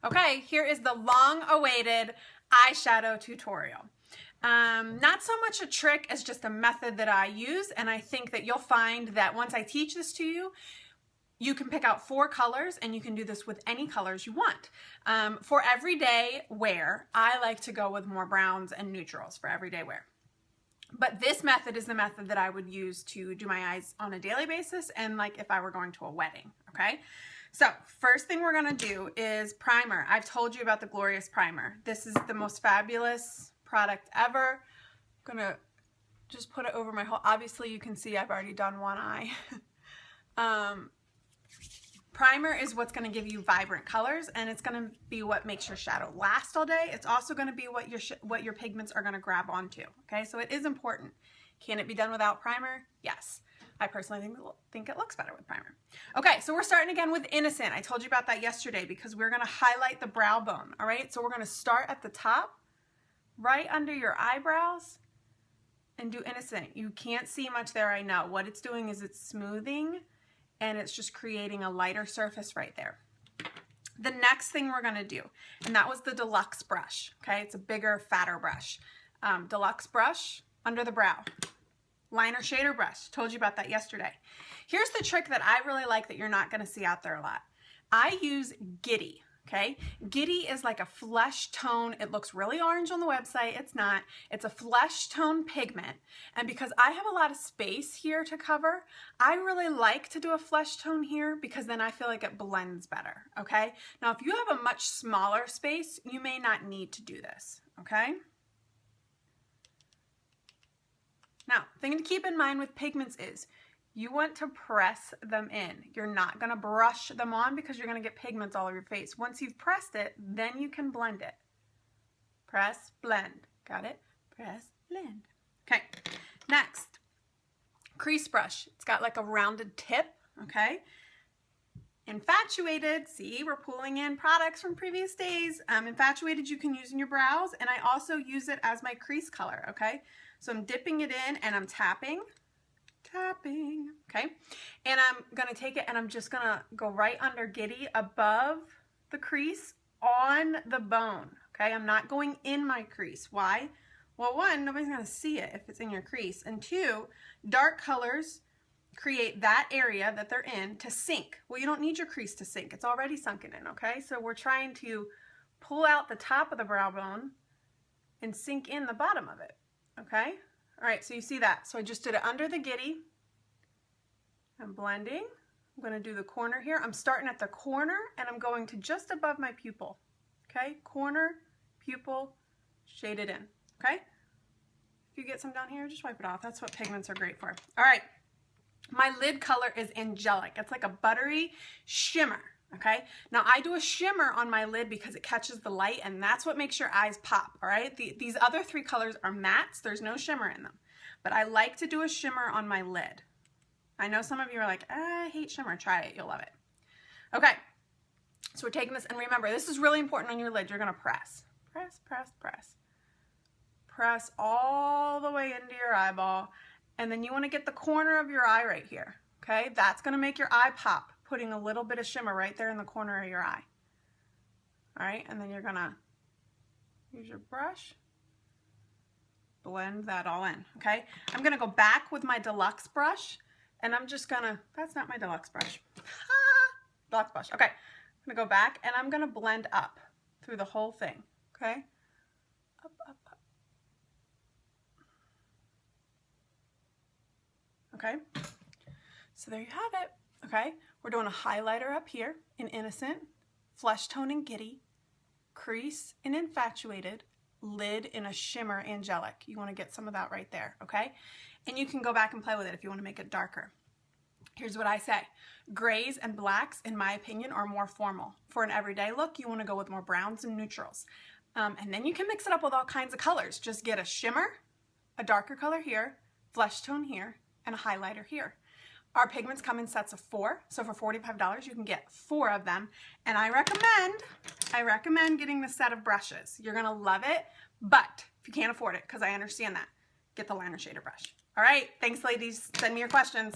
Okay, here is the long-awaited eyeshadow tutorial. Not so much a trick as just a method that I use, and I think that you'll find that once I teach this to you, you can pick out 4 colors, and you can do this with any colors you want. For everyday wear, I like to go with more browns and neutrals for everyday wear. But this method is the method that I would use to do my eyes on a daily basis and like if I were going to a wedding, okay? So first thing we're gonna do is primer. I've told you about the Glorious Primer. This is the most fabulous product ever. I'm gonna just put it over my whole, obviously you can see I've already done one eye. Primer is what's going to give you vibrant colors, and it's going to be what makes your shadow last all day. It's also going to be what your pigments are going to grab onto. Okay, so it is important. Can it be done without primer? Yes. I personally think it looks better with primer. Okay, so we're starting again with Innocent. I told you about that yesterday because we're going to highlight the brow bone. All right, so we're going to start at the top, right under your eyebrows, and do Innocent. You can't see much there, I know. What it's doing is it's smoothing, and it's just creating a lighter surface right there. The next thing we're gonna do, and that was the Deluxe brush, okay? It's a bigger, fatter brush. Deluxe brush under the brow. Liner shader brush, told you about that yesterday. Here's the trick that I really like that you're not gonna see out there a lot. I use Giddy, okay? Giddy is like a flesh tone. It looks really orange on the website. It's not. It's a flesh tone pigment. And because I have a lot of space here to cover, I really like to do a flesh tone here because then I feel like it blends better, okay? Now, if you have a much smaller space, you may not need to do this, okay? Now, thing to keep in mind with pigments is you want to press them in. You're not gonna brush them on because you're gonna get pigments all over your face. Once you've pressed it, then you can blend it. Press, blend. Got it? Press, blend. Okay, next, crease brush. It's got like a rounded tip, okay? Infatuated, see, we're pulling in products from previous days. Infatuated you can use in your brows, and I also use it as my crease color, okay? So I'm dipping it in and I'm tapping, okay? And I'm gonna take it and I'm just gonna go right under Giddy above the crease on the bone, okay? I'm not going in my crease. Why? Well, 1, nobody's gonna see it if it's in your crease. And 2, dark colors create that area that they're in to sink. Well, you don't need your crease to sink. It's already sunken in, okay? So we're trying to pull out the top of the brow bone and sink in the bottom of it, okay? All right, so you see that. So I just did it under the Giddy. I'm blending. I'm going to do the corner here. I'm starting at the corner and I'm going to just above my pupil. Okay, corner, pupil, shade it in. Okay, if you get some down here, just wipe it off. That's what pigments are great for. All right, my lid color is Angelic. It's like a buttery shimmer. Okay, now I do a shimmer on my lid because it catches the light and that's what makes your eyes pop. All right, these other 3 colors are mattes. There's no shimmer in them, but I like to do a shimmer on my lid. I know some of you are like, I hate shimmer. Try it. You'll love it. Okay. So we're taking this, and remember, this is really important on your lid. You're going to press. Press, press, press. Press all the way into your eyeball, and then you want to get the corner of your eye right here. Okay? That's going to make your eye pop, putting a little bit of shimmer right there in the corner of your eye. All right? And then you're going to use your brush. Blend that all in. Okay? I'm going to go back with my Deluxe brush. And I'm just gonna, that's not my Deluxe brush. Deluxe brush. Okay, I'm gonna go back and I'm gonna blend up through the whole thing, okay? Up, up, up. Okay, so there you have it, okay? We're doing a highlighter up here in Innocent, flesh tone in Giddy, crease in Infatuated, lid in a shimmer Angelic. You wanna get some of that right there, okay? And you can go back and play with it if you want to make it darker. Here's what I say. Grays and blacks, in my opinion, are more formal. For an everyday look, you want to go with more browns and neutrals. And then you can mix it up with all kinds of colors. Just get a shimmer, a darker color here, flesh tone here, and a highlighter here. Our pigments come in sets of 4. So for $45, you can get 4 of them. And I recommend getting the set of brushes. You're going to love it. But if you can't afford it, because I understand that, get the liner shader brush. All right, thanks ladies. Send me your questions.